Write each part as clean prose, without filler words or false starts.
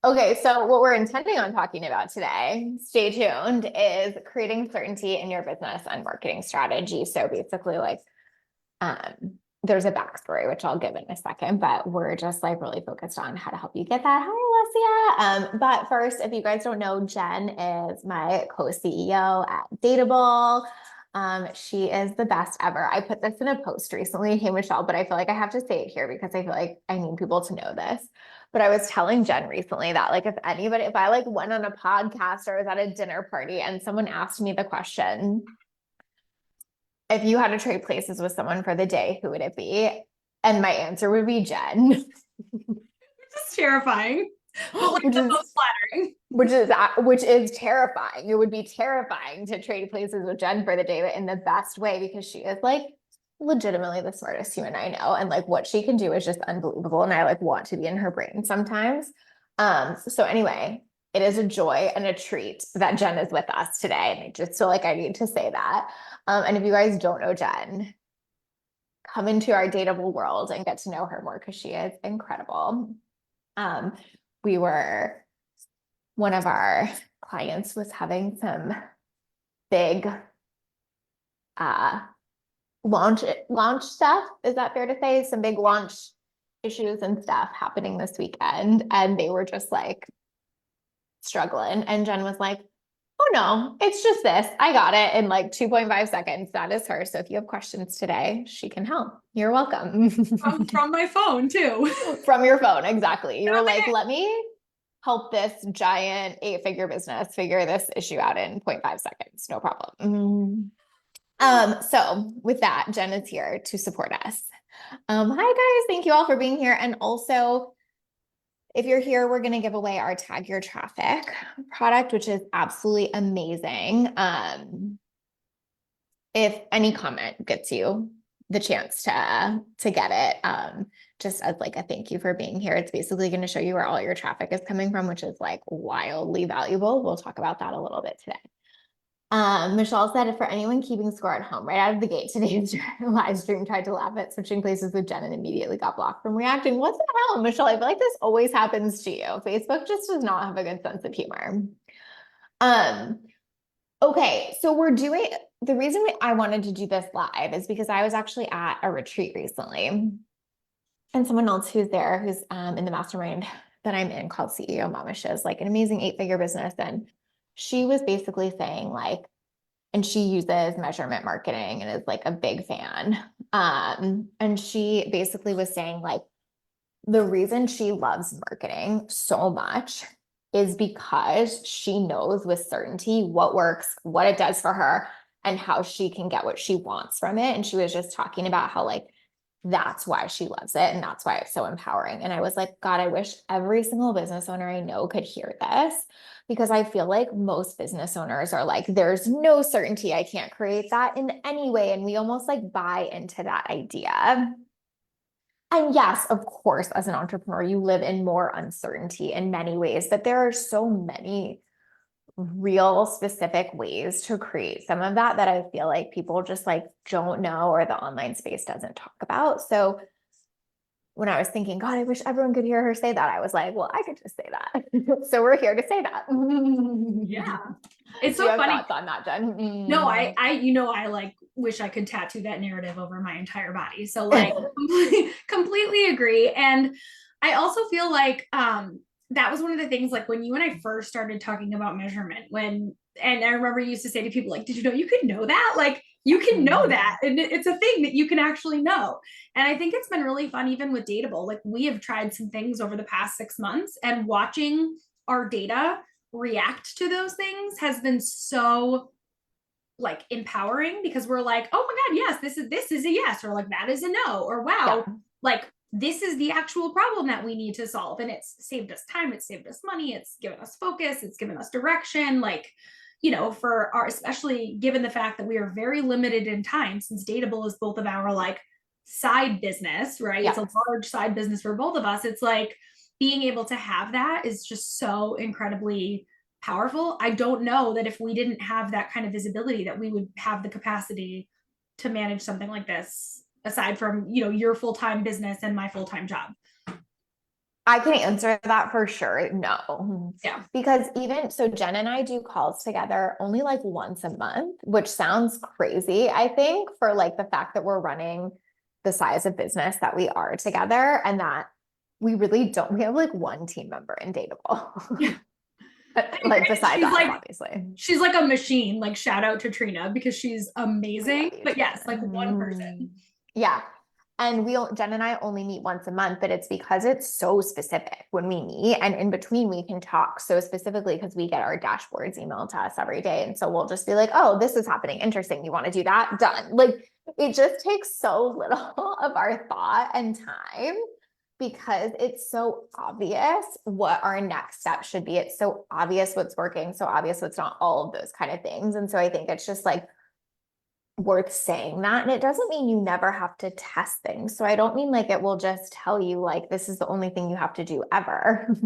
Okay, so what we're intending on talking about today, stay tuned, is creating certainty in your business and marketing strategy. So basically, there's a backstory, which I'll give in a second, but we're just like really focused on how to help you get that. Hi, Alessia. But first, if you guys don't know, Jen is my co-CEO at Datable. She is the best ever. I put this in a post recently, hey, Michelle, but I feel like I have to say it here because I feel like I need people to know this. But I was telling Jen recently that like if I like went on a podcast or was at a dinner party and someone asked me the question, if you had to trade places with someone for the day, who would it be? And my answer would be Jen. It's terrifying, but like which the is most flattering. which is terrifying. It would be terrifying to trade places with Jen for the day, but in the best way, because she is like legitimately the smartest human I know. And like what she can do is just unbelievable. And I like want to be in her brain sometimes. So anyway, it is a joy and a treat that Jen is with us today. And I just feel like I need to say that. And if you guys don't know Jen, come into our Datable world and get to know her more because she is incredible. We were one of our clients was having some big launch stuff. Is that fair to say? Some big launch issues and stuff happening this weekend. And they were just like struggling. And Jen was like, oh no, it's just this. I got it in like 2.5 seconds. That is her. So if you have questions today, she can help. You're welcome. From my phone too. From your phone, exactly. You were like, let me help this giant 8-figure business figure this issue out in 0.5 seconds. No problem. So with that, Jen is here to support us. Hi guys, thank you all for being here. And also, if you're here, we're going to give away our Tag Your Traffic product, which is absolutely amazing. If any comment gets you the chance to get it, just as like a thank you for being here. It's basically going to show you where all your traffic is coming from, which is like wildly valuable. We'll talk about that a little bit today. Michelle said, for anyone keeping score at home, right out of the gate, today's live stream tried to laugh at switching places with Jen and immediately got blocked from reacting. What the hell, Michelle? I feel like this always happens to you. Facebook just does not have a good sense of humor. Okay, so the reason I wanted to do this live is because I was actually at a retreat recently, and someone else who's there, who's in the mastermind that I'm in called CEO Mama, she has like an amazing 8-figure business, and she was basically saying like, and she uses measurement marketing and is like a big fan. And she basically was saying like, the reason she loves marketing so much is because she knows with certainty what works, what it does for her, and how she can get what she wants from it. And she was just talking about how like that's why she loves it and that's why it's so empowering. And I was like, God, I wish every single business owner I know could hear this, because I feel like most business owners are like, there's no certainty. I can't create that in any way. And we almost like buy into that idea. And yes, of course, as an entrepreneur, you live in more uncertainty in many ways, but there are so many real specific ways to create some of that I feel like people just like don't know, or the online space doesn't talk about. So when I was thinking, God, I wish everyone could hear her say that, I was like, well, I could just say that. So we're here to say that. Yeah. It's Do you so have funny. thoughts on that, Jen? No, I like wish I could tattoo that narrative over my entire body. So like completely agree. And I also feel like that was one of the things, like when you and I first started talking about measurement, and I remember you used to say to people like, did you know you could know that? Like you can know that. And it's a thing that you can actually know. And I think it's been really fun, even with Datable. Like we have tried some things over the past 6 months, and watching our data react to those things has been so like empowering, because we're like, oh my God, yes, this is a yes, or like that is a no, or wow, like this is the actual problem that we need to solve. And it's saved us time, it's saved us money, it's given us focus, it's given us direction. Like, for our, especially given the fact that we are very limited in time, since Datable is both of our like side business, right? It's a large side business for both of us. It's like being able to have that is just so incredibly powerful. I don't know that if we didn't have that kind of visibility, that we would have the capacity to manage something like this, aside from, your full-time business and my full-time job. I can answer that for sure. No. Yeah. Because even so, Jen and I do calls together only like once a month, which sounds crazy, I think, for like the fact that we're running the size of business that we are together and that we really don't, we have like one team member in Datable. Like beside She's us, like, obviously. she's like a machine. Like shout out to Trina because she's We love amazing. you, But Trina. yes, like one person. Yeah. And Jen and I only meet once a month, but it's because it's so specific when we meet. And in between, we can talk so specifically because we get our dashboards emailed to us every day. And so we'll just be like, oh, this is happening. Interesting. You want to do that? Done. Like it just takes so little of our thought and time because it's so obvious what our next step should be. It's so obvious what's working, so obvious what's not, all of those kind of things. And so I think it's just like worth saying that. And it doesn't mean you never have to test things. So I don't mean like it will just tell you like this is the only thing you have to do ever.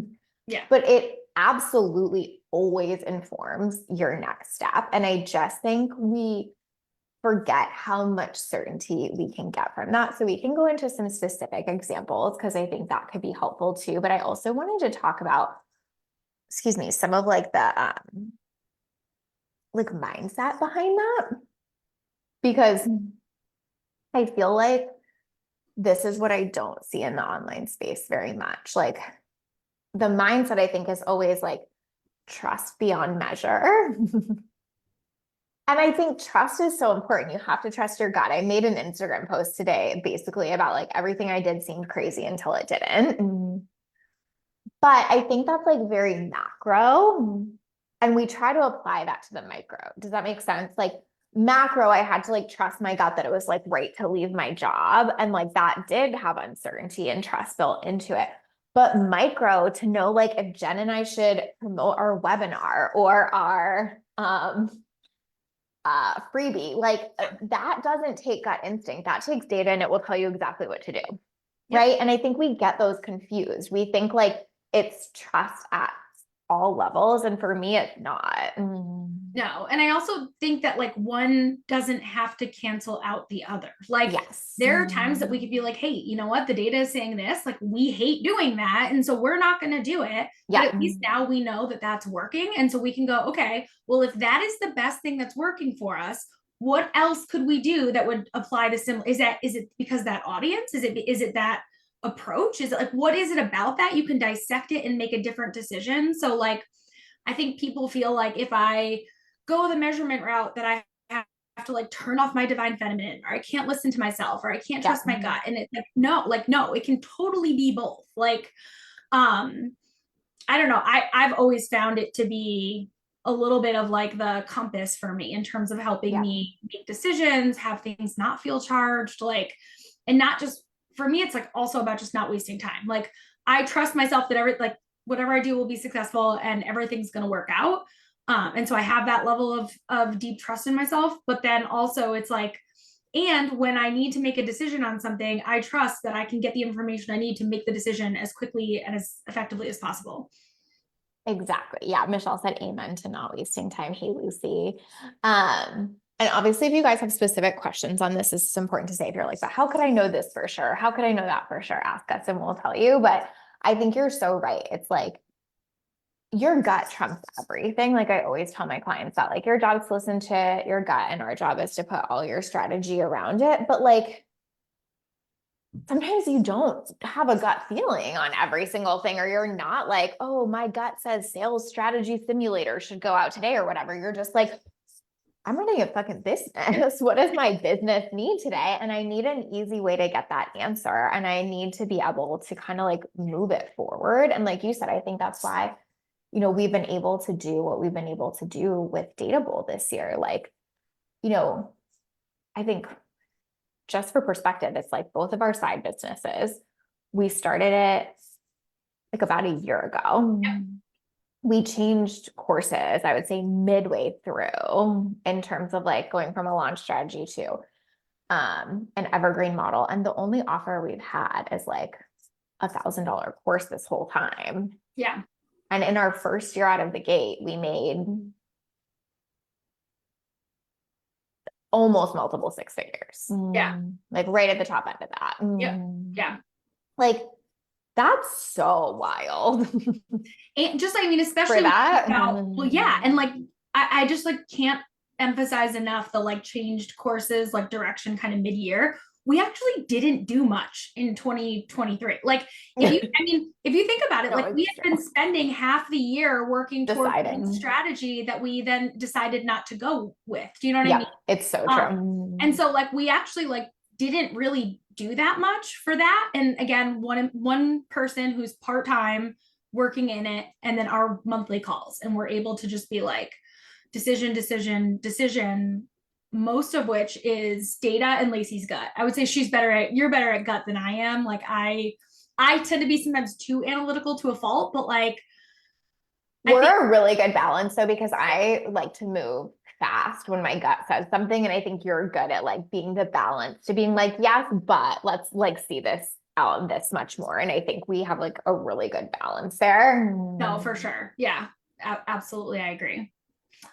Yeah. But it absolutely always informs your next step. And I just think we forget how much certainty we can get from that. So we can go into some specific examples because I think that could be helpful too. But I also wanted to talk about, excuse me, some of like the like mindset behind that. Because I feel like this is what I don't see in the online space very much. Like the mindset I think is always like trust beyond measure. And I think trust is so important. You have to trust your gut. I made an Instagram post today basically about like everything I did seemed crazy until it didn't. But I think that's like very macro. And we try to apply that to the micro. Does that make sense? Like macro, I had to like trust my gut that it was like right to leave my job. And like that did have uncertainty and trust built into it. But micro, to know like if Jen and I should promote our webinar or our freebie, like that doesn't take gut instinct. That takes data and it will tell you exactly what to do. Yep. Right. And I think we get those confused. We think like it's trust at all levels. And for me, it's not. No. And I also think that like one doesn't have to cancel out the other. Like Yes. there are times that we could be like, hey, you know what? The data is saying this, like we hate doing that. And so we're not going to do it. Yeah. But at least now we know that that's working. And so we can go, okay, well, if that is the best thing that's working for us, what else could we do that would apply to similar? Is it because that audience? Is it that approach? Is it like, what is it about that? You can dissect it and make a different decision. So like, I think people feel like if I go the measurement route that I have to like turn off my divine feminine, or I can't listen to myself, or I can't trust my gut. And it's like, no, it can totally be both. Like, I don't know. I've always found it to be a little bit of like the compass for me in terms of helping me make decisions, have things not feel charged, like, and not just for me, it's like also about just not wasting time. Like I trust myself that like whatever I do will be successful and everything's going to work out. And so I have that level of deep trust in myself, but then also it's like, and when I need to make a decision on something, I trust that I can get the information I need to make the decision as quickly and as effectively as possible. Exactly. Yeah. Michelle said amen to not wasting time. Hey, Lucy. And obviously, if you guys have specific questions on this, it's important to say if you're like, but how could I know this for sure? How could I know that for sure? Ask us and we'll tell you. But I think you're so right. It's like your gut trumps everything. Like I always tell my clients that like your job is to listen to your gut and our job is to put all your strategy around it. But like sometimes you don't have a gut feeling on every single thing, or you're not like, oh, my gut says sales strategy simulator should go out today or whatever. You're just like, I'm running a fucking business. What does my business need today? And I need an easy way to get that answer. And I need to be able to kind of like move it forward. And like you said, I think that's why, you know, we've been able to do what we've been able to do with Datable this year. Like, you know, I think just for perspective, it's like both of our side businesses, we started it like about a year ago. Yep. We changed courses, I would say midway through in terms of like going from a launch strategy to an evergreen model. And the only offer we've had is like $1,000 course this whole time. Yeah. And in our first year out of the gate, we made almost multiple six figures. Yeah. Like right at the top end of that. Yeah. Yeah. Like That's so wild. And just, I mean, For especially when you that. think about, well, yeah. And like, I just like can't emphasize enough the like changed courses, like direction kind of mid-year. We actually didn't do much in 2023. Like if you, I mean, if you think about it, No, like we it's had been spending half the year working towards a deciding. strategy that we then decided not to go with. Do you know what I Yeah, mean? it's so true. And so like we actually like didn't really do that much for that. And again, one person who's part-time working in it, and then our monthly calls, and we're able to just be like decision, decision, decision, most of which is data and Lacey's gut. I would say you're better at gut than I am. Like I tend to be sometimes too analytical to a fault, but like We're a really good balance though, because I like to move fast when my gut says something. And I think you're good at like being the balance to being like, yes, but let's like see this out this much more. And I think we have like a really good balance there. no, for sure. Yeah, absolutely. I agree.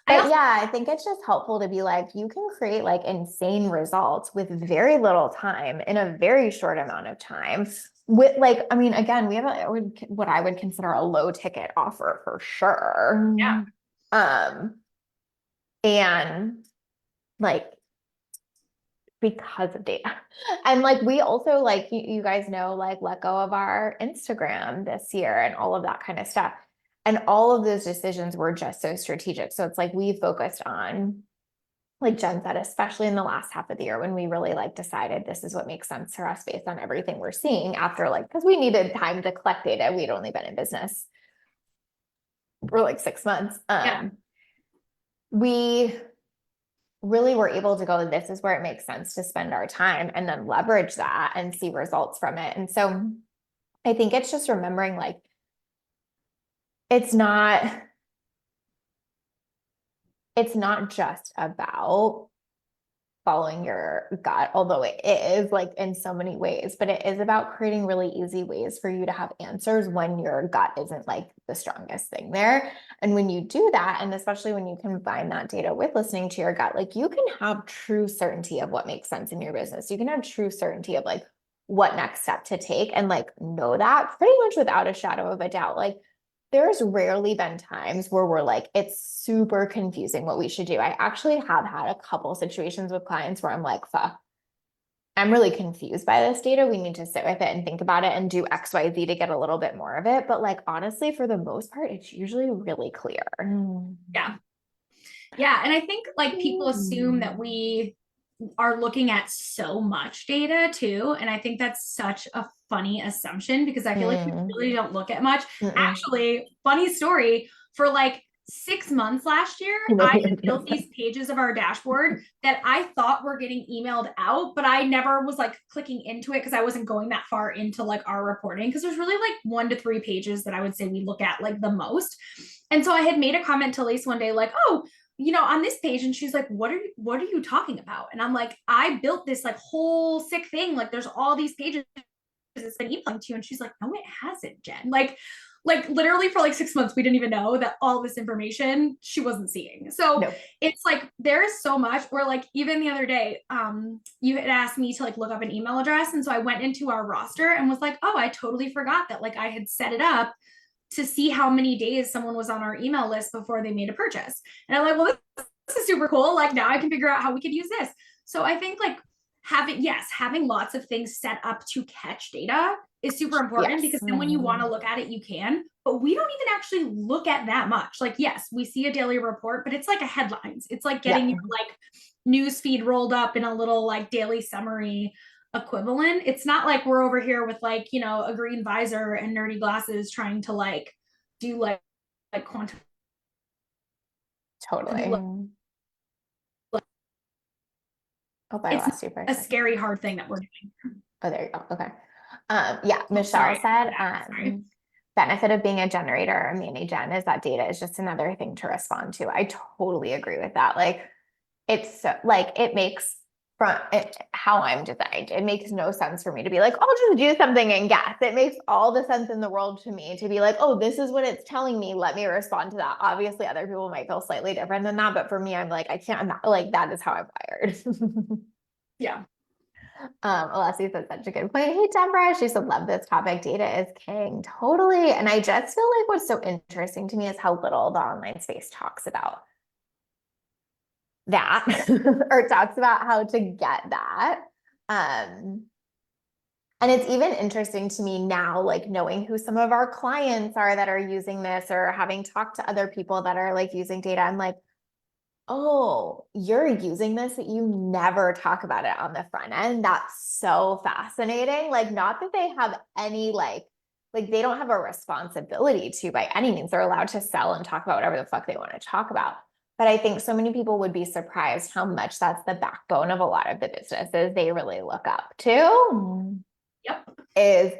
But yeah, I think it's just helpful to be like, you can create like insane results with very little time in a very short amount of time. With like, I mean, again, we have what I would consider a low ticket offer for sure. Yeah. And like because of data. And like we also like you guys know, like let go of our Instagram this year and all of that kind of stuff. And all of those decisions were just so strategic. So it's like we focused on, like Jen said, especially in the last half of the year when we really like decided this is what makes sense for us based on everything we're seeing after like, because we needed time to collect data. We'd only been in business for like 6 months. We really were able to go, this is where it makes sense to spend our time and then leverage that and see results from it. And so I think it's just remembering like, it's not just about following your gut, although it is like in so many ways, but it is about creating really easy ways for you to have answers when your gut isn't like the strongest thing there. And when you do that, and especially when you combine that data with listening to your gut, like you can have true certainty of what makes sense in your business. You can have true certainty of like what next step to take and like know that pretty much without a shadow of a doubt. Like there's rarely been times where we're like, it's super confusing what we should do. I actually have had a couple situations with clients where I'm like, fuck, I'm really confused by this data. We need to sit with it and think about it and do XYZ to get a little bit more of it. But like, honestly, for the most part, it's usually really clear. Yeah. Yeah. And I think like people assume that we are looking at so much data too. And I think that's such a funny assumption because I feel like we really don't look at much. Actually, funny story, for like 6 months last year, I had built these pages of our dashboard that I thought were getting emailed out, but I never was like clicking into it because I wasn't going that far into like our reporting because there's really like 1 to 3 pages that I would say we look at like the most. And so I had made a comment to Lace one day like, oh, you know, on this page, and she's like, what are you talking about? And I'm like, I built this like whole sick thing. Like there's all these pages it's been emailing to you. And she's like, no, it hasn't, Jen. Like literally for like 6 months, we didn't even know that all this information she wasn't seeing. So it's like, there is so much where like, even the other day, you had asked me to like look up an email address. And so I went into our roster and was like, oh, I totally forgot that like I had set it up to see how many days someone was on our email list before they made a purchase. And I'm like, well, this is super cool. Like now I can figure out how we could use this. So I think like having lots of things set up to catch data is super important because then when you want to look at it, you can, but we don't even actually look at that much. Like, yes, we see a daily report, but it's like a headlines. It's like getting your like news feed rolled up in a little like daily summary equivalent. It's not like we're over here with like, you know, a green visor and nerdy glasses trying to like do like quantum. Totally. Oh, I lost you for a scary hard thing that we're doing. Oh, there you go. Okay. Yeah, Michelle said, benefit of being a generator, a mini gen, is that data is just another thing to respond to. I totally agree with that. Like it's like, it makes from it, how I'm designed, it makes no sense for me to be like, I'll just do something and guess. It makes all the sense in the world to me to be like, oh, this is what it's telling me. Let me respond to that. Obviously, other people might feel slightly different than that, but for me, I'm like, I can't, like, that is how I'm wired. Yeah. Alessi said such a good point. Hey, Deborah, she said, love this topic. Data is king. Totally. And I just feel like what's so interesting to me is how little the online space talks about that or talks about how to get that. And it's even interesting to me now, like knowing who some of our clients are that are using this or having talked to other people that are like using data. I'm like, oh, you're using this that you never talk about it on the front end. That's so fascinating. Like, not that they have any like they don't have a responsibility to by any means. They're allowed to sell and talk about whatever the fuck they want to talk about. But I think so many people would be surprised how much that's the backbone of a lot of the businesses they really look up to. Yep. Is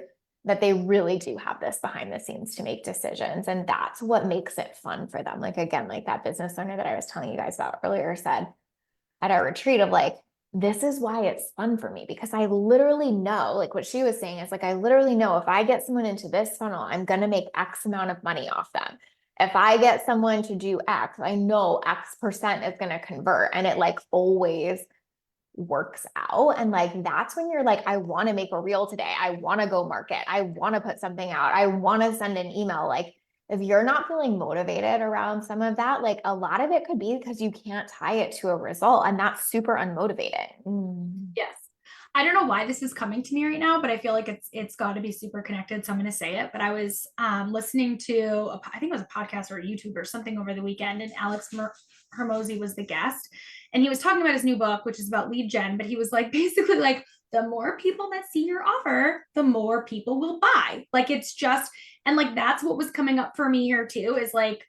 that they really do have this behind the scenes to make decisions. And that's what makes it fun for them. Like, again, like that business owner that I was telling you guys about earlier said at our retreat of like, this is why it's fun for me because I literally know, like what she was saying is like, I literally know if I get someone into this funnel, I'm going to make X amount of money off them. If I get someone to do X, I know X% is going to convert. And it like always works out. And like, that's when you're like, I want to make a reel today. I want to go market. I want to put something out. I want to send an email. Like, if you're not feeling motivated around some of that, like a lot of it could be because you can't tie it to a result. And that's super unmotivated. Yes. I don't know why this is coming to me right now, but I feel like it's got to be super connected. So I'm going to say it. But I was listening to I think it was a podcast or a YouTube or something over the weekend, and Alex Hermosi was the guest, and he was talking about his new book, which is about lead gen. But he was like basically like the more people that see your offer, the more people will buy. Like it's just and like that's what was coming up for me here too. Is like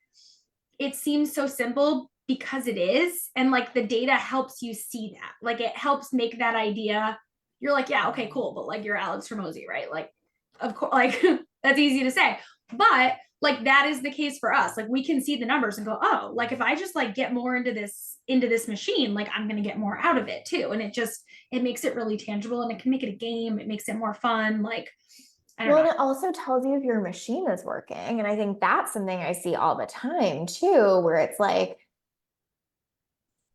it seems so simple because it is, and like the data helps you see that. Like it helps make that idea you're like, yeah, okay, cool. But like you're Alex Hermosi, right? Like, of course, like that's easy to say. But like that is the case for us. Like we can see the numbers and go, oh, like if I just like get more into this machine, like I'm gonna get more out of it too. And it makes it really tangible and it can make it a game. It makes it more fun. Like I don't know. And it also tells you if your machine is working. And I think that's something I see all the time too, where it's like,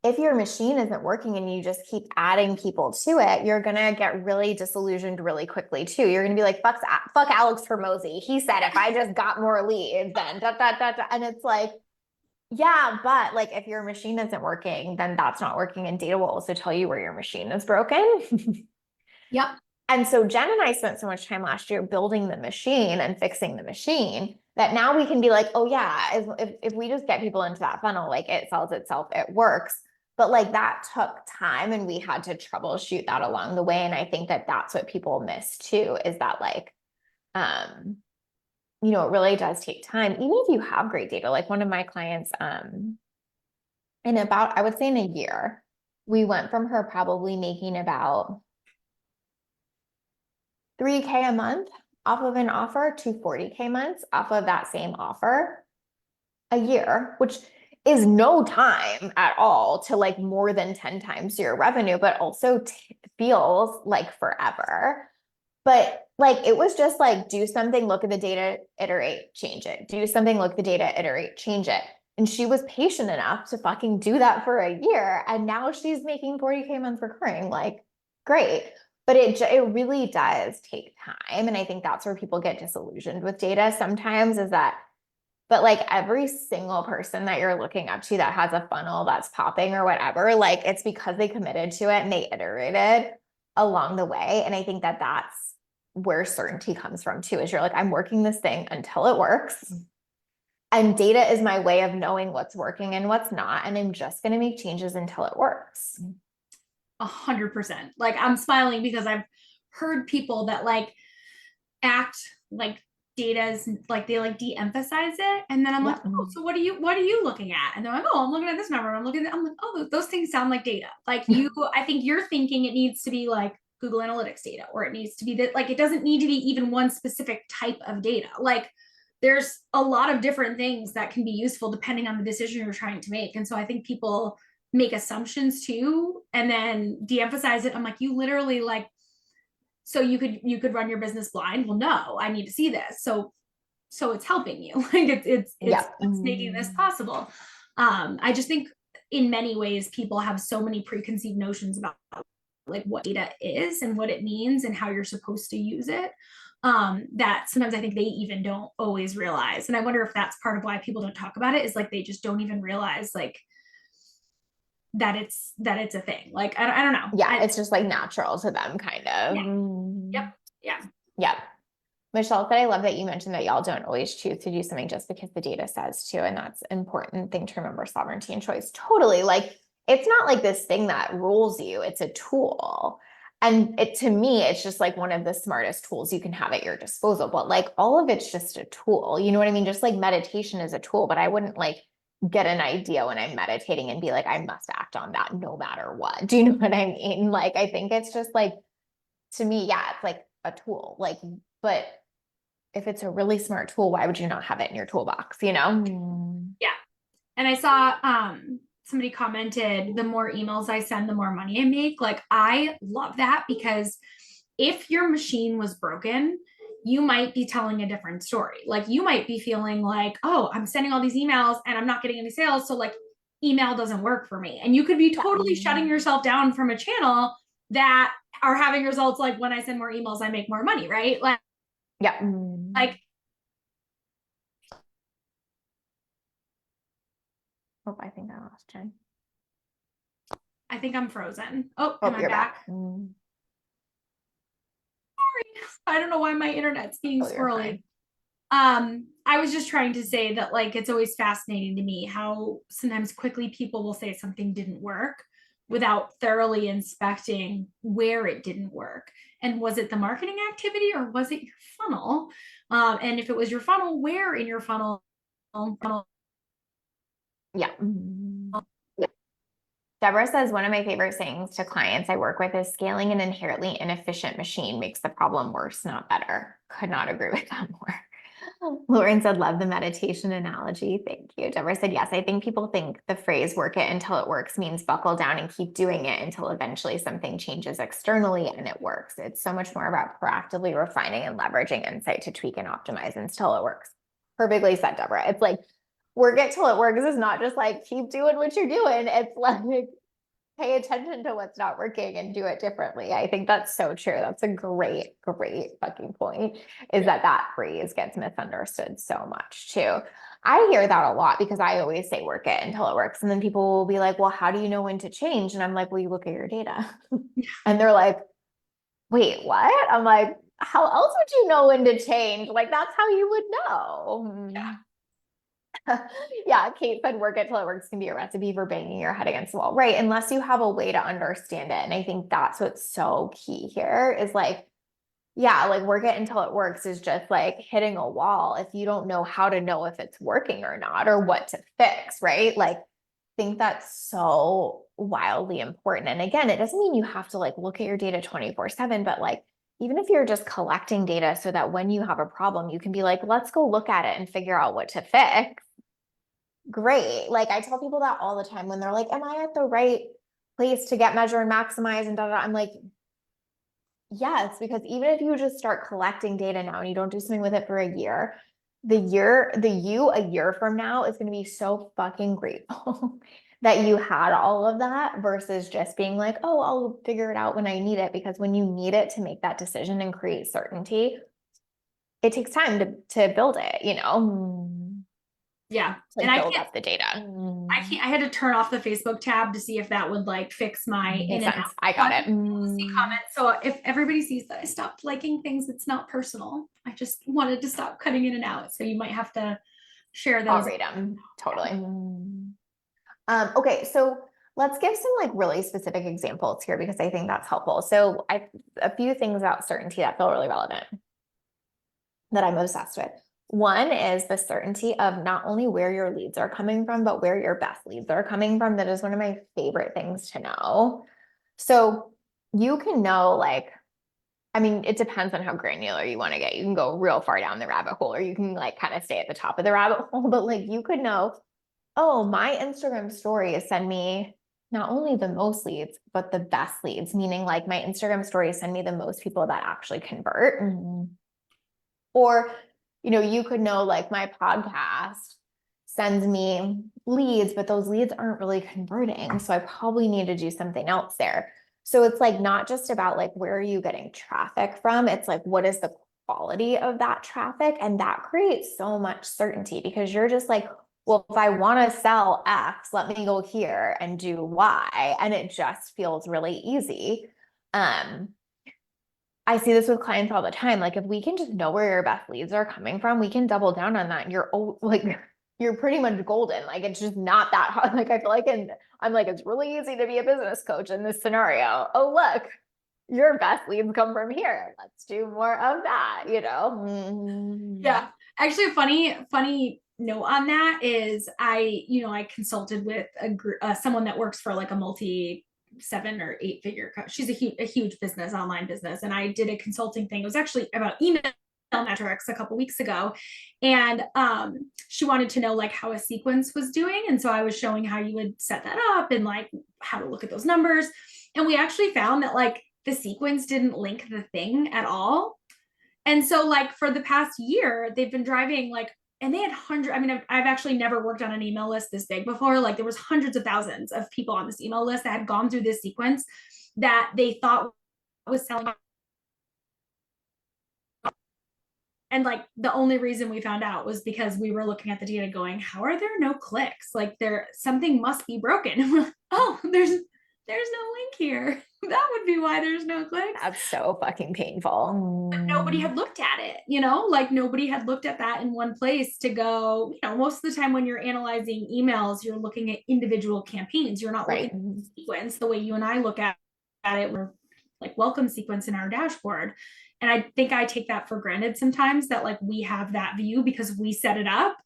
if your machine isn't working and you just keep adding people to it, you're gonna get really disillusioned really quickly too. You're gonna be like, fuck Alex Hermosi. He said if I just got more leads, then da, da, da, da. And it's like, yeah, but like if your machine isn't working, then that's not working. And data will also tell you where your machine is broken. Yep. And so Jen and I spent so much time last year building the machine and fixing the machine that now we can be like, oh yeah, if we just get people into that funnel, like it sells itself, it works. But like that took time and we had to troubleshoot that along the way. And I think that that's what people miss too, is that like, it really does take time. Even if you have great data, like one of my clients, in about, I would say in a year, we went from her probably making about 3K a month off of an offer to 40K months off of that same offer a year, which is no time at all to like more than 10 times your revenue, but also feels like forever. But like, it was just like, do something, look at the data, iterate, change it. Do something, look at the data, iterate, change it. And she was patient enough to fucking do that for a year. And now she's making 40K months recurring. Like, great. But it really does take time. And I think that's where people get disillusioned with data sometimes is that, but like every single person that you're looking up to that has a funnel that's popping or whatever, like it's because they committed to it and they iterated along the way. And I think that that's where certainty comes from too, is you're like, I'm working this thing until it works. And data is my way of knowing what's working and what's not. And I'm just going to make changes until it works. 100%. Like I'm smiling because I've heard people that like act like data is like they like de-emphasize it, and then I'm like, oh, so what are you looking at? And they're like, oh, I'm looking at this number. I'm like, oh, those things sound like data. Like I think you're thinking it needs to be like Google Analytics data, or it needs to be that like it doesn't need to be even one specific type of data. Like there's a lot of different things that can be useful depending on the decision you're trying to make. And so I think people make assumptions too and then de-emphasize it. I'm like, you literally like, so you could run your business blind. Well, no, I need to see this. So it's helping you. Like it's making this possible. I just think in many ways people have so many preconceived notions about like what data is and what it means and how you're supposed to use it. That sometimes I think they even don't always realize. And I wonder if that's part of why people don't talk about it, is like they just don't even realize like that it's a thing. Like I don't know. Yeah, it's just like natural to them, kind of. Yep. Yeah. Yep. Michelle said, I love that you mentioned that y'all don't always choose to do something just because the data says to. And that's an important thing to remember, sovereignty and choice. Totally. Like, it's not like this thing that rules you, it's a tool. And to me, it's just like one of the smartest tools you can have at your disposal. But like all of it's just a tool. You know what I mean? Just like meditation is a tool, but I wouldn't like get an idea when I'm meditating and be like, I must act on that no matter what. Do you know what I mean? Like, I think it's just like, to me, yeah, it's like a tool. Like, but if it's a really smart tool, why would you not have it in your toolbox, you know? Yeah. And I saw somebody commented, the more emails I send, the more money I make. Like, I love that, because if your machine was broken, you might be telling a different story. Like, you might be feeling like, oh, I'm sending all these emails and I'm not getting any sales. So like email doesn't work for me. And you could be totally shutting yourself down from a channel that are having results like, when I send more emails, I make more money, right? Like, Yeah. like, oh, I think I lost Jen. I think I'm frozen. Oh, Oh, am I you're back? back. Sorry. I don't know why my internet's being Oh, you're squirrely. fine. I was just trying to say that like it's always fascinating to me how sometimes quickly people will say something didn't work without thoroughly inspecting where it didn't work. And was it the marketing activity or was it your funnel? And if it was your funnel, where in your funnel? Yeah. Deborah says, one of my favorite sayings to clients I work with is scaling an inherently inefficient machine makes the problem worse, not better. Could not agree with that more. Lauren said, love the meditation analogy. Thank you. Deborah said, yes, I think people think the phrase work it until it works means buckle down and keep doing it until eventually something changes externally and it works. It's so much more about proactively refining and leveraging insight to tweak and optimize until it works. Perfectly said, Deborah. It's like, work it till it works is not just like keep doing what you're doing. It's like pay attention to what's not working and do it differently. I think that's so true. That's a great, great fucking point, is that phrase gets misunderstood so much too. I hear that a lot because I always say work it until it works. And then people will be like, well, how do you know when to change? And I'm like, well, you look at your data. And they're like, wait, what? I'm like, how else would you know when to change? Like, that's how you would know. Yeah. Yeah, Kate said work it till it works can be a recipe for banging your head against the wall. Right. Unless you have a way to understand it. And I think that's what's so key here is like, yeah, like work it until it works is just like hitting a wall if you don't know how to know if it's working or not or what to fix, right? Like, I think that's so wildly important. And again, it doesn't mean you have to like look at your data 24/7, but like, even if you're just collecting data so that when you have a problem, you can be like, let's go look at it and figure out what to fix. Great. Like I tell people that all the time when they're like, am I at the right place to get, measure, and maximize and da da. I'm like, yes, because even if you just start collecting data now and you don't do something with it for a year, the you a year from now is going to be so fucking grateful that you had all of that versus just being like, oh, I'll figure it out when I need it. Because when you need it to make that decision and create certainty, it takes time to build it, you know? Yeah. Like And build up the data. I had to turn off the Facebook tab to see if that would like fix my in Makes and sense. out. I got it. See comments. So if everybody sees that I stopped liking things, it's not personal. I just wanted to stop cutting in and out. So you might have to share I'll those. read them. Totally. Okay, so let's give some like really specific examples here because I think that's helpful. So a few things about certainty that feel really relevant that I'm obsessed with. One is the certainty of not only where your leads are coming from, but where your best leads are coming from. That is one of my favorite things to know. So you can know like, I mean, it depends on how granular you want to get. You can go real far down the rabbit hole, or you can like kind of stay at the top of the rabbit hole, but like you could know, oh, my Instagram stories send me not only the most leads, but the best leads, meaning like my Instagram stories send me the most people that actually convert. Or, you could know like my podcast sends me leads, but those leads aren't really converting. So I probably need to do something else there. So it's like not just about like where are you getting traffic from? It's like what is the quality of that traffic? And that creates so much certainty because you're just like, well, if I want to sell X, let me go here and do Y. And it just feels really easy. I see this with clients all the time. Like if we can just know where your best leads are coming from, we can double down on that. And you're pretty much golden. Like it's just not that hard. Like I feel like, and I'm like, it's really easy to be a business coach in this scenario. Oh, look, your best leads come from here. Let's do more of that, you know? Yeah. Actually, a funny note on that is I consulted with someone that works for like a multi 7 or 8 figure she's a huge business, online business, and I did a consulting thing. It was actually about email metrics a couple weeks ago, and she wanted to know like how a sequence was doing, and so I was showing how you would set that up and like how to look at those numbers, and we actually found that like the sequence didn't link the thing at all. And so like for the past year, they've been driving like, and they had hundreds. I mean, I've actually never worked on an email list this big before. Like there was hundreds of thousands of people on this email list that had gone through this sequence that they thought was selling. And like the only reason we found out was because we were looking at the data going, how are there no clicks? Like something must be broken. And we're like, oh, there's no link here. That would be why there's no clicks. That's so fucking painful. But nobody had looked at it, like nobody had looked at that in one place to go, most of the time when you're analyzing emails, you're looking at individual campaigns. You're not looking at sequence the way you and I look at it. We're like welcome sequence in our dashboard. And I think I take that for granted sometimes that like we have that view because we set it up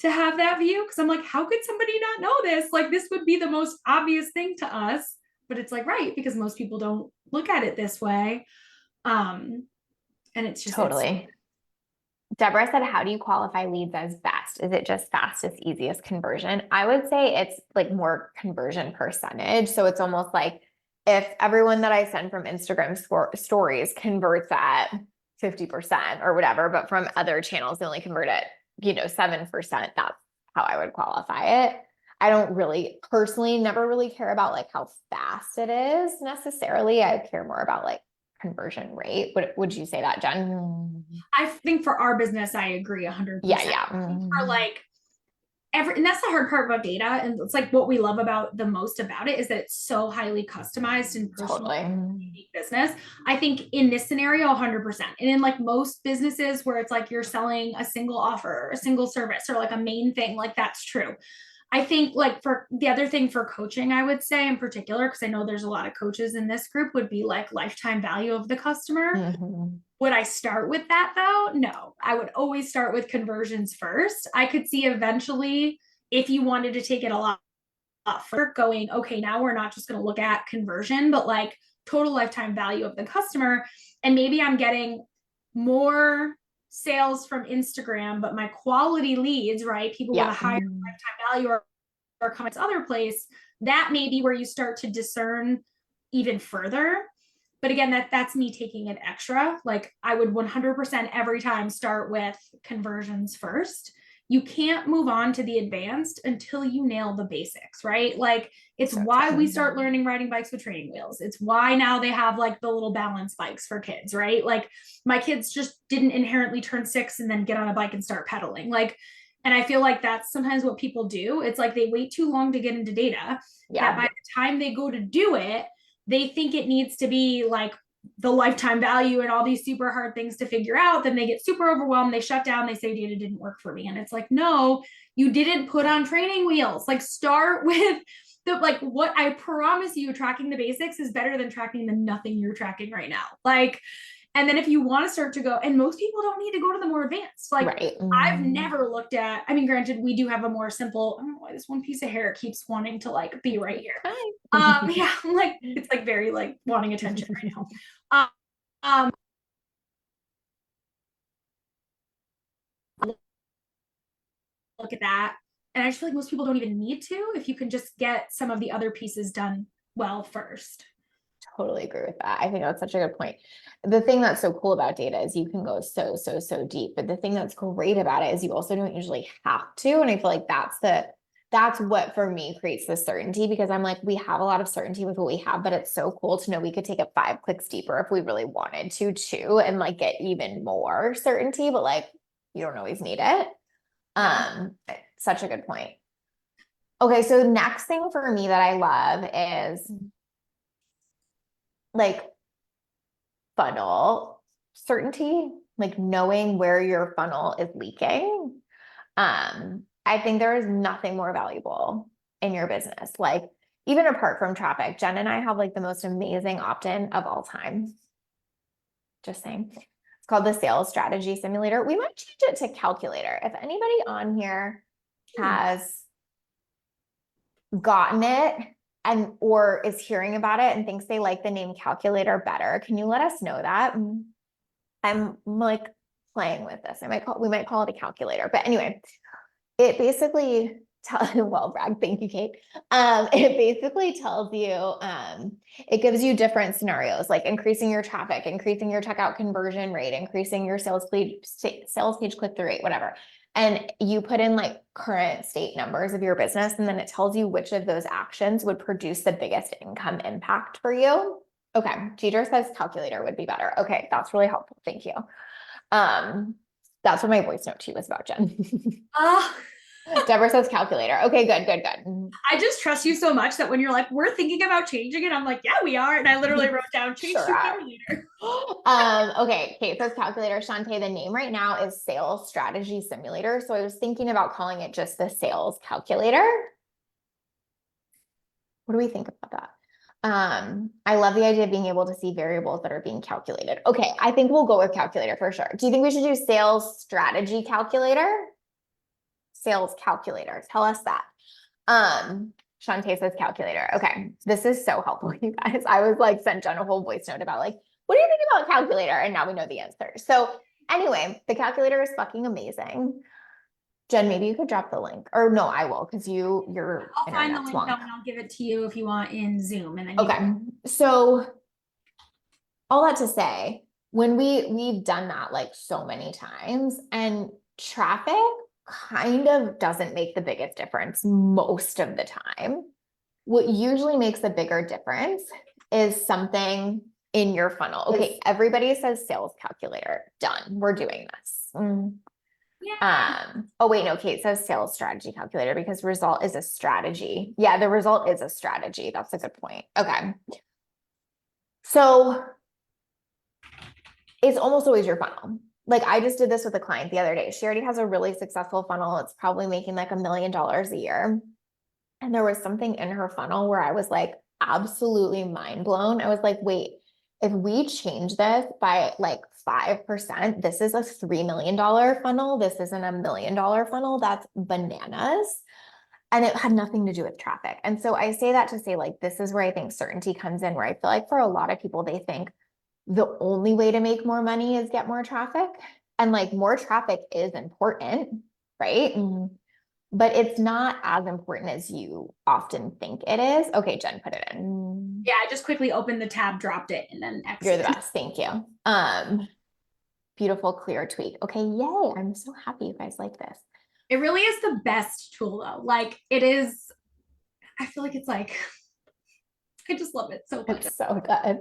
to have that view. Cause I'm like, how could somebody not know this? Like this would be the most obvious thing to us, but it's like, right. Because most people don't look at it this way. And it's just totally. Deborah said, how do you qualify leads as best? Is it just fastest, easiest conversion? I would say it's like more conversion percentage. So it's almost like if everyone that I send from Instagram stories converts at 50% or whatever, but from other channels, they only convert at, 7%, that's how I would qualify it. I don't really personally never really care about like how fast it is necessarily. I care more about like conversion rate. Would you say that, Jen? I think for our business, I agree 100%. Yeah. For like and that's the hard part about data. And it's like what we love about the most about it is that it's so highly customized and personal unique business. I think in this scenario, 100%. And in like most businesses where it's like you're selling a single offer, a single service, or like a main thing, like that's true. I think like for the other thing for coaching, I would say in particular, because I know there's a lot of coaches in this group, would be like lifetime value of the customer. Would I start with that though? No, I would always start with conversions first. I could see eventually if you wanted to take it a lot further going, okay, now we're not just going to look at conversion, but like total lifetime value of the customer. And maybe I'm getting more sales from Instagram, but my quality leads, right? People with a higher lifetime value or comments other place, that may be where you start to discern even further. But again, that's me taking it extra. Like I would 100% every time start with conversions first. You can't move on to the advanced until you nail the basics, right? Like it's why we start learning riding bikes with training wheels. It's why now they have like the little balance bikes for kids, right? Like my kids just didn't inherently turn 6 and then get on a bike and start pedaling. Like, and I feel like that's sometimes what people do. It's like they wait too long to get into data. That by the time they go to do it, they think it needs to be like the lifetime value and all these super hard things to figure out. Then they get super overwhelmed. They shut down. They say data didn't work for me. And it's like, no, you didn't put on training wheels. Like start with like what I promise you, tracking the basics is better than tracking the nothing you're tracking right now. Like, and then if you want to start to go, and most people don't need to go to the more advanced, like I've never looked at, I mean, granted, we do have a more simple, I don't know why this one piece of hair keeps wanting to like be right here. Yeah, I'm like, it's like very like wanting attention right now. Look at that. And I just feel like most people don't even need to, if you can just get some of the other pieces done well first. Totally agree with that. I think that's such a good point. The thing that's so cool about data is you can go so deep, but the thing that's great about it is you also don't usually have to. And I feel like that's that's what for me creates the certainty, because I'm like, we have a lot of certainty with what we have, but it's so cool to know we could take it 5 clicks deeper if we really wanted to too, and like get even more certainty, but like you don't always need it. Such a good point. Okay, so next thing for me that I love is like funnel certainty, like knowing where your funnel is leaking. I think there is nothing more valuable in your business. Like even apart from traffic, Jen and I have like the most amazing opt-in of all time. Just saying. It's called the Sales Strategy Simulator. We might change it to Calculator. If anybody on here has gotten it and or is hearing about it and thinks they like the name Calculator better, can you let us know that? I'm like playing with this. We might call it a calculator. But anyway, it basically well, brag, thank you, Kate. It basically tells you, it gives you different scenarios, like increasing your traffic, increasing your checkout conversion rate, increasing your sales page click-through rate, whatever. And you put in like current state numbers of your business, and then it tells you which of those actions would produce the biggest income impact for you. Okay, Jeter says calculator would be better. Okay, that's really helpful. Thank you. That's what my voice note to you was about, Jen. Deborah says calculator. Okay, good. I just trust you so much that when you're like, we're thinking about changing it, I'm like, yeah, we are. And I literally wrote down change to calculator. Okay, Kate says calculator. Shantae, the name right now is Sales Strategy Simulator. So I was thinking about calling it just the Sales Calculator. What do we think about that? I love the idea of being able to see variables that are being calculated. Okay, I think we'll go with calculator for sure. Do you think we should do Sales Strategy Calculator? Sales Calculator. Tell us that. Shantae says calculator. Okay, this is so helpful, you guys. I was like sent Jen a whole voice note about like, what do you think about calculator? And now we know the answer. So anyway, the calculator is fucking amazing. Jen, maybe you could drop the link, or no, I will, because your I'll find the internet's link wonk. and I'll give it to you if you want in Zoom. And then Okay, so all that to say, when we've done that like so many times, and traffic kind of doesn't make the biggest difference most of the time. What usually makes a bigger difference is something in your funnel. Okay, everybody says sales calculator. Done. We're doing this. Yeah. Oh wait, no, Kate says sales strategy calculator because result is a strategy. Yeah, the result is a strategy. That's a good point. Okay. So it's almost always your funnel. Like I just did this with a client the other day. She already has a really successful funnel. It's probably making like $1 million a year. And there was something in her funnel where I was like absolutely mind blown. I was like, wait, if we change this by like 5%, this is a $3 million funnel. This isn't a $1 million funnel. That's bananas. And it had nothing to do with traffic. And so I say that to say, like, this is where I think certainty comes in, where I feel like for a lot of people, they think the only way to make more money is get more traffic. And like more traffic is important, right? But it's not as important as you often think it is. Okay, Jen, put it in. Yeah, I just quickly opened the tab, dropped it, and then exited. You're the best. Thank you. Beautiful, clear tweet. Okay, yay. I'm so happy you guys like this. It really is the best tool though. Like it is, I feel like it's like, I just love it so much. It's so good.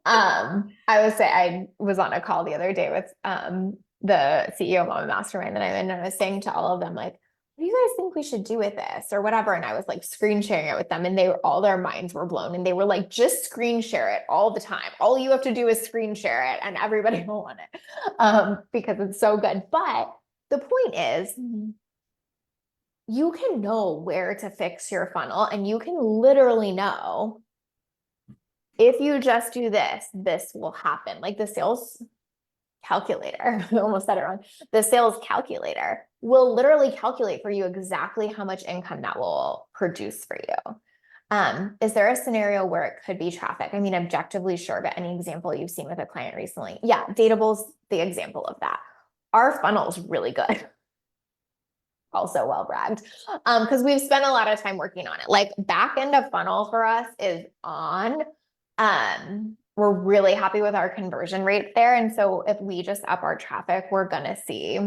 I would say I was on a call the other day with the CEO of Mama Mastermind, and I was saying to all of them, like, what do you guys think we should do with this or whatever? And I was like screen sharing it with them, and all their minds were blown, and they were like, just screen share it all the time. All you have to do is screen share it, and everybody will want it because it's so good. But the point is, you can know where to fix your funnel, and you can literally know if you just do this, this will happen. Like the sales calculator, I almost said it wrong. The sales calculator will literally calculate for you exactly how much income that will produce for you. Is there a scenario where it could be traffic? I mean, objectively, sure, but any example you've seen with a client recently? Yeah, Datable's the example of that. Our funnel's really good. Also well bragged, because we've spent a lot of time working on it. Like back end of funnel for us is on. We're really happy with our conversion rates there. And so if we just up our traffic, we're gonna see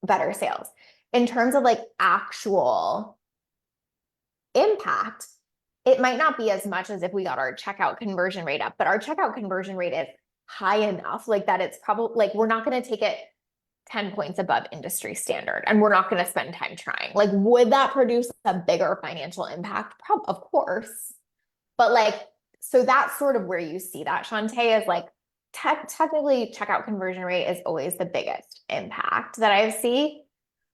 better sales. in terms of like actual impact, it might not be as much as if we got our checkout conversion rate up, but our checkout conversion rate is high enough like that it's probably like we're not going to take it 10 points above industry standard and we're not going to spend time trying. Like, would that produce a bigger financial impact? Of course. But like, so that's sort of where you see that, Shantae, is like technically checkout conversion rate is always the biggest impact that I see.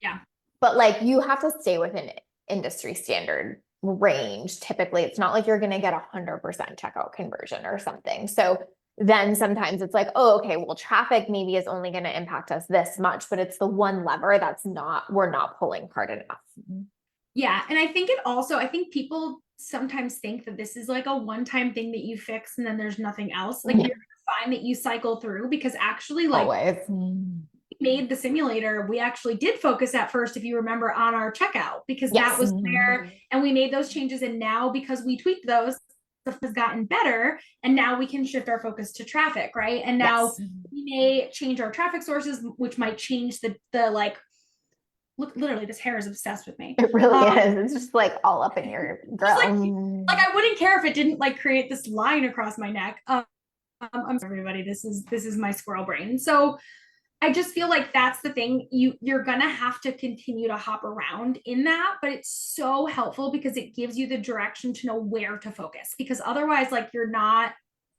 Yeah. But like you have to stay within industry standard range. Typically, it's not like you're going to get 100% checkout conversion or something. So then sometimes it's like, oh, okay, well, traffic maybe is only going to impact us this much, but it's the one lever we're not pulling hard enough. Yeah. And I think people sometimes think that this is like a one-time thing that you fix and then there's nothing else. Like, you're gonna find that you cycle through, because actually, like, always made the simulator, we actually did focus at first, if you remember, on our checkout, because that was where, and we made those changes. And now, because we tweaked those, stuff has gotten better, and now we can shift our focus to traffic, right? And now we may change our traffic sources, which might change the like, look, literally, this hair is obsessed with me. It really is. It's just like all up in your girl. Like I wouldn't care if it didn't like create this line across my neck. I'm sorry, everybody. This is my squirrel brain. So I just feel like that's the thing. You're gonna have to continue to hop around in that, but it's so helpful because it gives you the direction to know where to focus. Because otherwise, like, you're not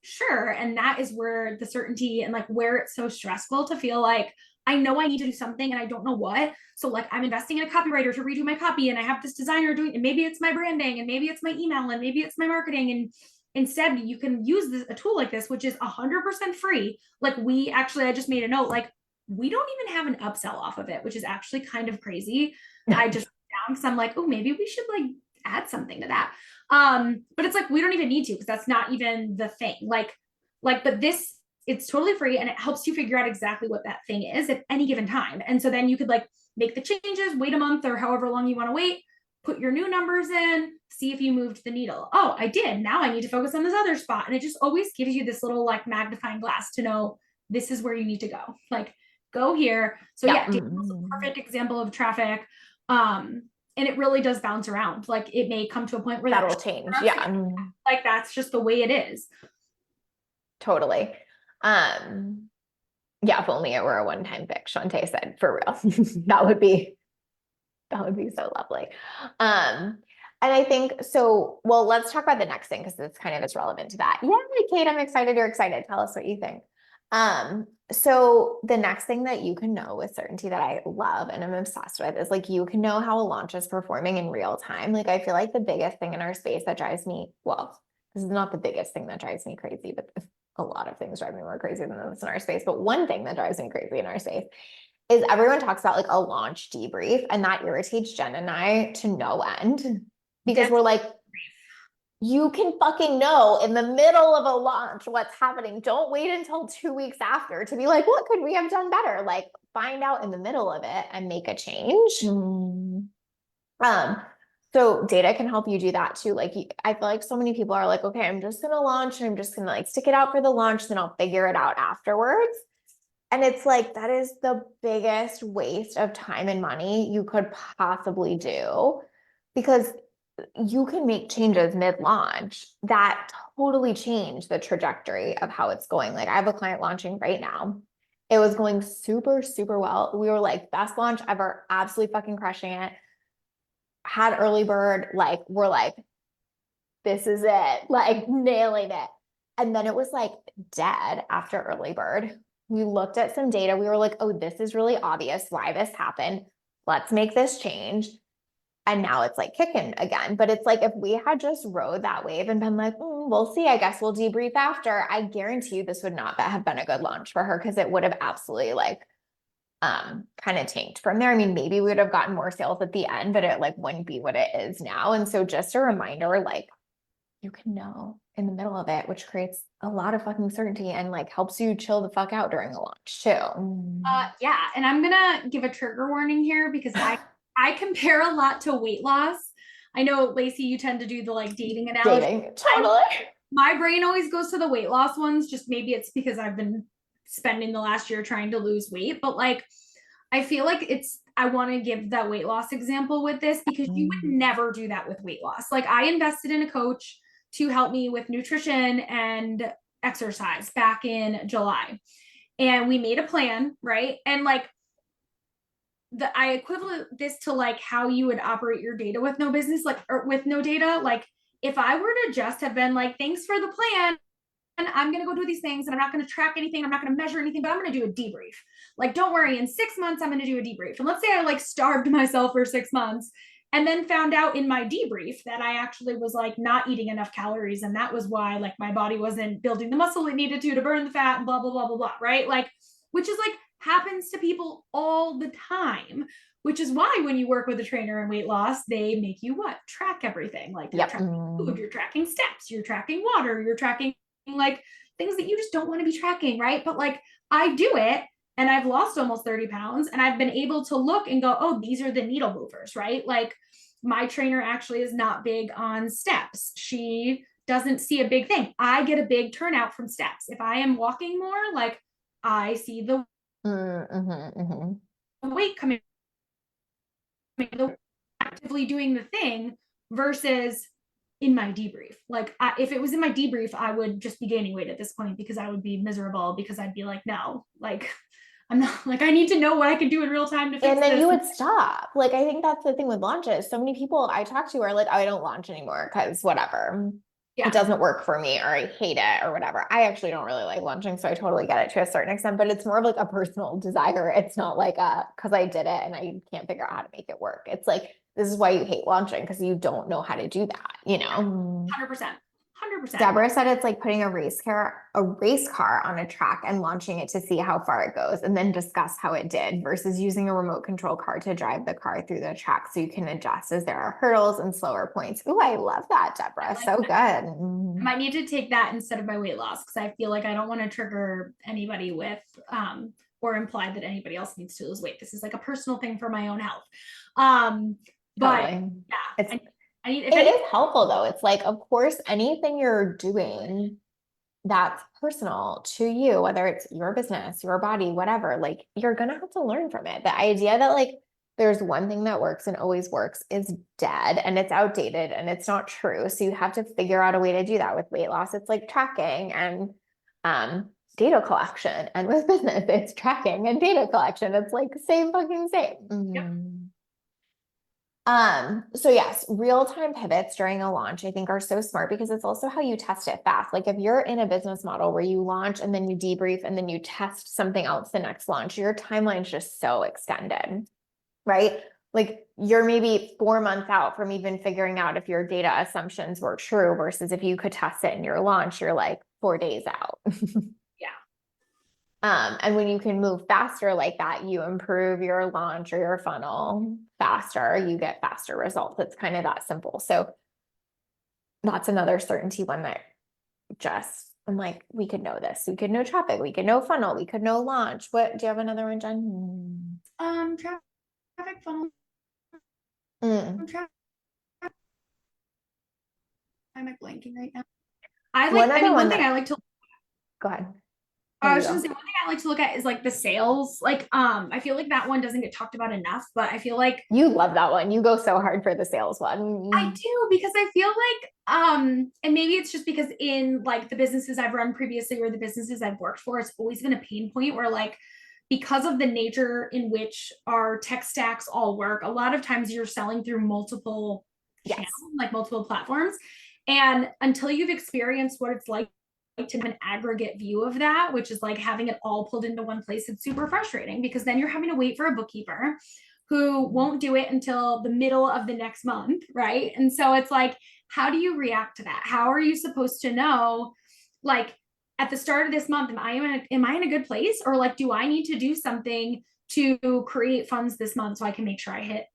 sure, and that is where the certainty and like where it's so stressful to feel like, I know I need to do something and I don't know what. So like, I'm investing in a copywriter to redo my copy, and I have this designer doing, and maybe it's my branding, and maybe it's my email, and maybe it's my marketing. And instead, you can use a tool like this, which is 100% free. Like, I just made a note, like, we don't even have an upsell off of it, which is actually kind of crazy. I just down because I'm like, oh, maybe we should like add something to that. But it's like, we don't even need to, because that's not even the thing. But this, it's totally free, and it helps you figure out exactly what that thing is at any given time. And so then you could like make the changes, wait a month or however long you want to wait, put your new numbers in, see if you moved the needle. Oh, I did. Now I need to focus on this other spot. And it just always gives you this little like magnifying glass to know this is where you need to go. Like, go here. So yeah, Datable a perfect example of traffic. And it really does bounce around. Like, it may come to a point where that'll change. Yeah. Like, that's just the way it is. Totally. Yeah, if only it were a one-time fix, Shantae said, for real. That would be so lovely. And I think so. Well, let's talk about the next thing, because it's kind of as relevant to that. Yeah, Kate, I'm excited. You're excited. Tell us what you think. So the next thing that you can know with certainty that I love and I'm obsessed with is like, you can know how a launch is performing in real time. Like, I feel like the biggest thing in our space that drives me, well, this is not the biggest thing that drives me crazy, but a lot of things drive me more crazy than this in our space. But one thing that drives me crazy in our space is everyone talks about like a launch debrief, and that irritates Jen and I to no end, because we're like, you can fucking know in the middle of a launch what's happening. Don't wait until 2 weeks after to be like, what could we have done better? Like, find out in the middle of it and make a change. So data can help you do that too. Like, I feel like so many people are like, okay, I'm just going to launch and I'm just going to like stick it out for the launch, then I'll figure it out afterwards. And it's like, that is the biggest waste of time and money you could possibly do, because you can make changes mid-launch that totally change the trajectory of how it's going. Like, I have a client launching right now. It was going super, super well. We were like, best launch ever, absolutely fucking crushing it. Had early bird, like, we're like, this is it, like nailing it. And then it was like dead after early bird. We looked at some data. We were like, oh, this is really obvious why this happened. Let's make this change. And now it's like kicking again. But it's like, if we had just rode that wave and been like, we'll see, I guess we'll debrief after, I guarantee you this would not have been a good launch for her, because it would have absolutely like kind of tanked from there. I mean, maybe we would have gotten more sales at the end, but it like wouldn't be what it is now. And so just a reminder, like, you can know in the middle of it, which creates a lot of fucking certainty and like helps you chill the fuck out during the launch too. Yeah. And I'm gonna give a trigger warning here, because I compare a lot to weight loss. I know, Lacey, you tend to do the like dating analogy. Totally. My brain always goes to the weight loss ones. Just maybe it's because I've been spending the last year trying to lose weight, but like, I feel like I want to give that weight loss example with this because you would never do that with weight loss. Like I invested in a coach to help me with nutrition and exercise back in July. And we made a plan, right? And like I equivalent this to like how you would operate your data with no business, like or with no data. Like if I were to just have been like, thanks for the plan, and I'm going to go do these things and I'm not going to track anything. I'm not going to measure anything, but I'm going to do a debrief. Like, don't worry, in 6 months, I'm going to do a debrief. And let's say I like starved myself for 6 months and then found out in my debrief that I actually was like not eating enough calories. And that was why like my body wasn't building the muscle it needed to burn the fat and blah, blah, blah, blah, blah. Right. Like, which is like happens to people all the time, which is why when you work with a trainer in weight loss, they make you what? Track everything. Like you're tracking food, you're tracking steps, you're tracking water, you're tracking like things that you just don't want to be tracking, right? But like I do it and I've lost almost 30 pounds and I've been able to look and go, oh, these are the needle movers, right? Like my trainer actually is not big on steps. She doesn't see a big thing. I get a big turnout from steps. If I am walking more, like I see the weight coming, actively doing the thing versus in my debrief. Like if it was in my debrief, I would just be gaining weight at this point because I would be miserable because I'd be like, no, like I'm not like, I need to know what I can do in real time to fix And then this. you would stop. Like, I think that's the thing with launches. So many people I talk to are like, I don't launch anymore because whatever. It doesn't work for me or I hate it or whatever. I actually don't really like launching. So I totally get it to a certain extent, but it's more of like a personal desire. It's not like because I did it and I can't figure out how to make it work. It's like, this is why you hate launching because you don't know how to do that, you know? 100%. 100%. Deborah said it's like putting a race car on a track and launching it to see how far it goes and then discuss how it did versus using a remote control car to drive the car through the track so you can adjust as there are hurdles and slower points. Ooh, I love that, Deborah. Like so that. Good. I might need to take that instead of my weight loss because I feel like I don't want to trigger anybody with or imply that anybody else needs to lose weight. This is like a personal thing for my own health. But Totally. yeah, it is helpful though. It's like, of course, anything you're doing that's personal to you, whether it's your business, your body, whatever, like you're going to have to learn from it. The idea that like there's one thing that works and always works is dead and it's outdated and it's not true. So you have to figure out a way to do that with weight loss. It's like tracking and data collection. And with business, it's tracking and data collection. It's like same fucking same. Yep. So yes, real-time pivots during a launch, I think are so smart because it's also how you test it fast. Like if you're in a business model where you launch and then you debrief and then you test something else the next launch, your timeline's just so extended, right? Like you're maybe 4 months out from even figuring out if your data assumptions were true versus if you could test it in your launch, you're like 4 days out. And when you can move faster like that, you improve your launch or your funnel faster, you get faster results. It's kind of that simple. So that's another certainty one that just, I'm like, we could know this. We could know traffic. We could know funnel. We could know launch. What, do you have another one, Jen? Traffic funnel. I'm like blanking right now. One thing I like to go ahead. I was just gonna say one thing I like to look at is like the sales. Like, I feel like that one doesn't get talked about enough, but I feel like you love that one. You go so hard for the sales one. I do because I feel like, and maybe it's just because in like the businesses I've run previously or the businesses I've worked for, it's always been a pain point where like, because of the nature in which our tech stacks all work, a lot of times you're selling through multiple channels, like multiple platforms. And until you've experienced what it's like to have an aggregate view of that, which is like having it all pulled into one place, it's super frustrating because then you're having to wait for a bookkeeper who won't do it until the middle of the next month, right? And so it's like, how do you react to that? How are you supposed to know, like at the start of this month, am I in a good place? Or like, do I need to do something to create funds this month so I can make sure I hit,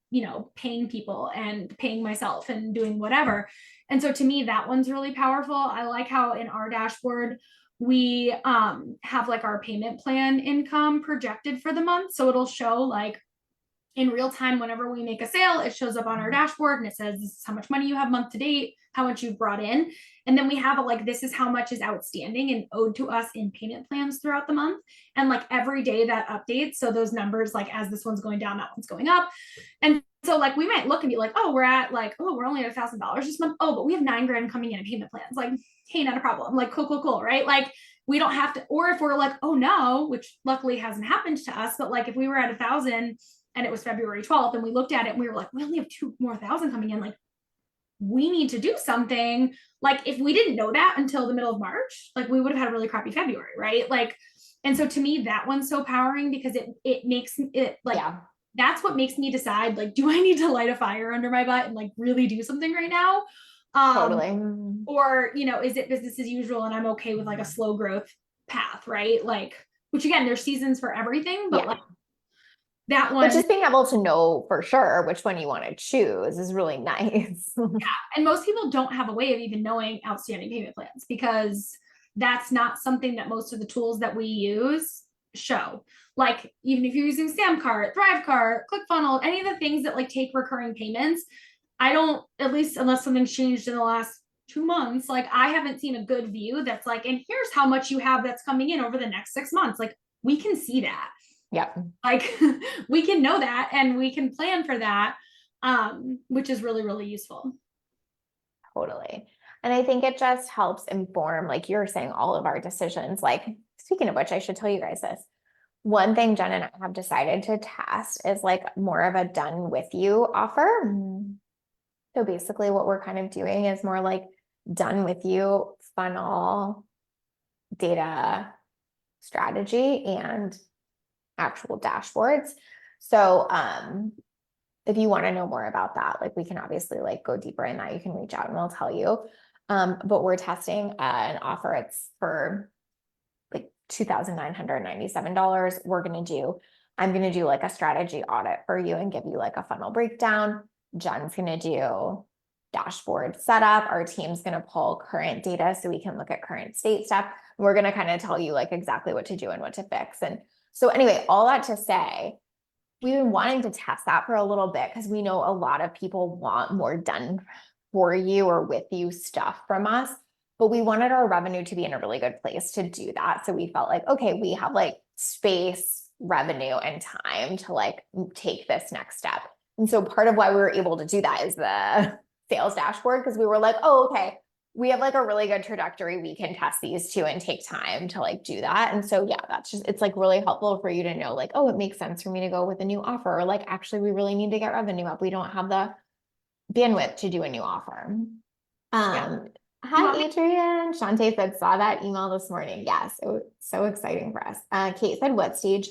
paying people and paying myself and doing whatever. And so to me, that one's really powerful. I like how in our dashboard, we have like our payment plan income projected for the month. So it'll show like in real time, whenever we make a sale, it shows up on our dashboard and it says, this is how much money you have month to date, how much you've brought in. And then we have a, like, this is how much is outstanding and owed to us in payment plans throughout the month. And like every day that updates. So those numbers, like as this one's going down, that one's going up. And so like, we might look and be like, oh, we're at like, oh, we're only at $1,000 this month. Oh, but we have $9,000 coming in payment plans. Like, hey, not a problem. Like, cool. Right. Like, we don't have to, or if we're like, oh no, which luckily hasn't happened to us, but like if we were at 1,000 and it was February 12th and we looked at it and we were like, we only have 2,000 more coming in, like we need to do something. Like if we didn't know that until the middle of March, like we would have had a really crappy February, right? Like, and so to me, that one's so powering because it makes it like, that's what makes me decide, like, do I need to light a fire under my butt and like really do something right now? Totally. Or, you know, is it business as usual and I'm okay with like a slow growth path, right? Like, which again, there's seasons for everything, but like that one. But just being able to know for sure which one you want to choose is really nice. Yeah. And most people don't have a way of even knowing outstanding payment plans because that's not something that most of the tools that we use show. Like even if you're using Samcart, Thrivecart, ClickFunnels, any of the things that like take recurring payments, I don't, at least unless something's changed in the last 2 months, like I haven't seen a good view that's like, and here's how much you have that's coming in over the next 6 months. Like we can see that. Yep. Like we can know that and we can plan for that, which is really, really useful. Totally. And I think it just helps inform, like you're saying, all of our decisions. Like, speaking of which, I should tell you guys this. One thing Jen and I have decided to test is like more of a done with you offer. So basically what we're kind of doing is more like done with you funnel, data strategy, and actual dashboards. So if you want to know more about that, like we can obviously like go deeper in that. You can reach out and we'll tell you. But we're testing an offer. It's for like $2,997. I'm going to do like a strategy audit for you and give you like a funnel breakdown. Jen's going to do dashboard setup. Our team's going to pull current data so we can look at current state stuff. We're going to kind of tell you like exactly what to do and what to fix. And so anyway, all that to say, we've been wanting to test that for a little bit because we know a lot of people want more done for you or with you stuff from us, but we wanted our revenue to be in a really good place to do that. So we felt like, okay, we have like space, revenue, and time to like take this next step. And so part of why we were able to do that is the sales dashboard, because we were like, oh, okay, we have like a really good trajectory. We can test these two and take time to like do that. And so, yeah, that's just, it's like really helpful for you to know like, oh, it makes sense for me to go with a new offer, or like, actually, we really need to get revenue up. We don't have the bandwidth to do a new offer. Hi, Adrian. Shantae said, saw that email this morning. Yes, it was so exciting for us. Kate said, what stage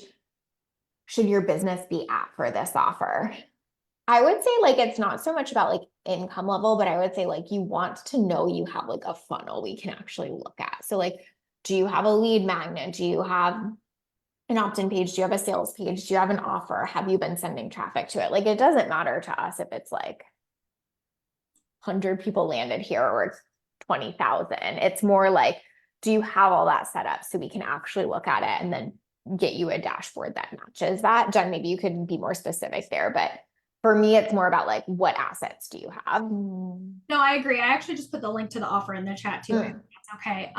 should your business be at for this offer? I would say like, it's not so much about like income level, but I would say like, you want to know you have like a funnel we can actually look at. So like, do you have a lead magnet? Do you have an opt-in page? Do you have a sales page? Do you have an offer? Have you been sending traffic to it? Like, it doesn't matter to us if it's like 100 people landed here or it's 20,000. It's more like, do you have all that set up so we can actually look at it and then get you a dashboard that matches that? Jen, maybe you could be more specific there, but for me, it's more about like, what assets do you have? No, I agree. I actually just put the link to the offer in the chat too. If that's okay.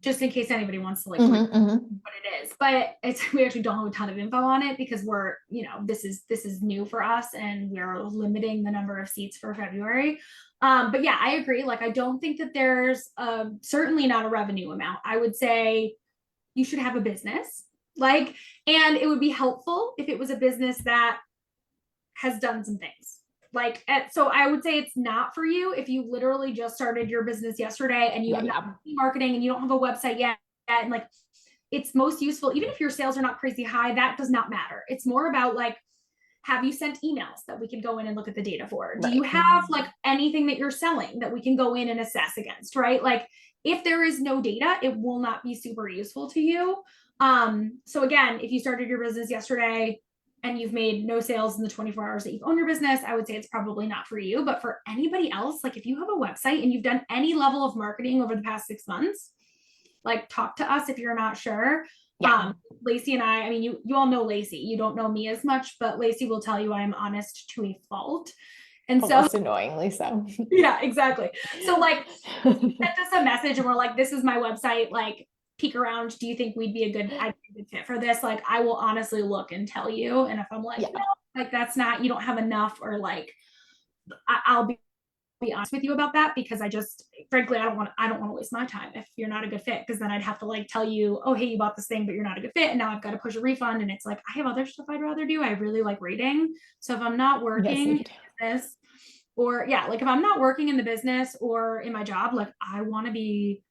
Just in case anybody wants to like what it is, but we actually don't have a ton of info on it because we're, you know, this is new for us and we're limiting the number of seats for February. But yeah, I agree. Like, I don't think that there's certainly not a revenue amount. I would say you should have a business, like, and it would be helpful if it was a business that has done some things. Like, so I would say it's not for you if you literally just started your business yesterday and you have not marketing and you don't have a website yet. And like, it's most useful, even if your sales are not crazy high, that does not matter. It's more about like, have you sent emails that we can go in and look at the data for? Do you have like anything that you're selling that we can go in and assess against, right? Like, if there is no data, it will not be super useful to you. So again, if you started your business yesterday and you've made no sales in the 24 hours that you've owned your business, I would say it's probably not for you. But for anybody else, like if you have a website and you've done any level of marketing over the past 6 months, like talk to us if you're not sure. Yeah. Lacey and I mean, you all know Lacey, you don't know me as much, but Lacey will tell you I am honest to a fault. And so, Almost annoyingly so. yeah, exactly. So like, sent us a message and we're like, this is my website, like peek around. Do you think I'd be a good fit for this? Like, I will honestly look and tell you. And if I'm like, Yeah. no, like that's not, you don't have enough, or like, I'll be honest with you about that, because I just, frankly, I don't want to waste my time if you're not a good fit, because then I'd have to like tell you, oh, hey, you bought this thing, but you're not a good fit. And now I've got to push a refund. And it's like, I have other stuff I'd rather do. I really like reading. So if I'm not working this, or yeah, like if I'm not working in the business or in my job, like I want to be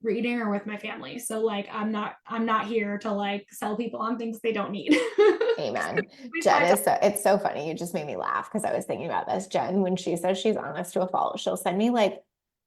reading or with my family. So like I'm not here to like sell people on things they don't need. Amen. Jen is so, it's so funny. You just made me laugh because I was thinking about this. Jen, when she says she's honest to a fault, she'll send me like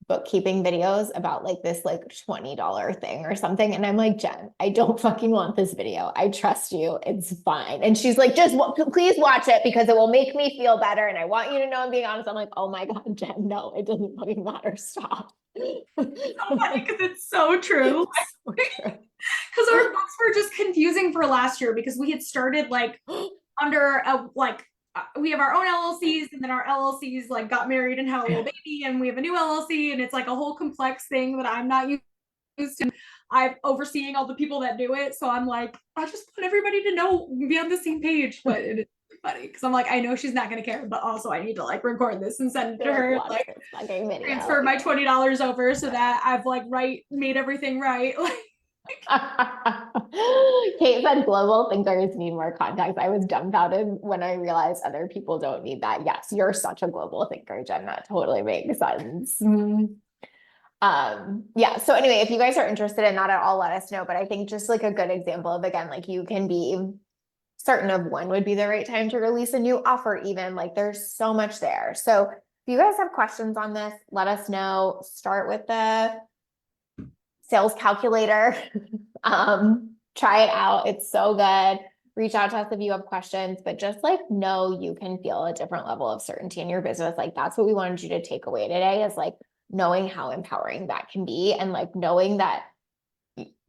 bookkeeping videos about like this like $20 thing or something. And I'm like, Jen, I don't fucking want this video. I trust you. It's fine. And she's like, just please watch it because it will make me feel better. And I want you to know I'm being honest. I'm like, oh my God, Jen, no, it doesn't fucking matter. Stop. It's so funny because it's so true. Because our books were just confusing for last year because we had started like under a like we have our own LLCs, and then our LLCs like got married and had a little baby, and we have a new LLC, and it's like a whole complex thing that I'm not used to. I'm overseeing all the people that do it, so I'm like, I just want everybody to know, be on the same page. But it is funny because I'm like, I know she's not going to care, but also I need to like record this and send it to her, like transfer my $20 over so that I've like made everything right. Kate said global thinkers need more context. I was dumbfounded when I realized other people don't need that. Yes, you're such a global thinker, Jen. That totally makes sense. Yeah. So anyway, if you guys are interested in that at all, let us know. But I think just like a good example of, again, like you can be certain of when would be the right time to release a new offer, even like there's so much there. So if you guys have questions on this, let us know. Start with the sales calculator. Try it out. It's so good. Reach out to us if you have questions, but just like know you can feel a different level of certainty in your business. Like that's what we wanted you to take away today, is like knowing how empowering that can be, and like knowing that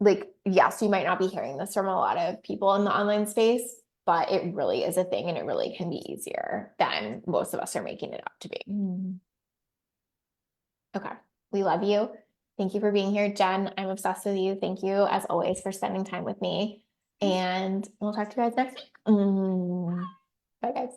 like, yes, you might not be hearing this from a lot of people in the online space, but it really is a thing, and it really can be easier than most of us are making it out to be. Okay. We love you. Thank you for being here, Jen. I'm obsessed with you. Thank you, as always, for spending time with me. And we'll talk to you guys next week. Bye, guys.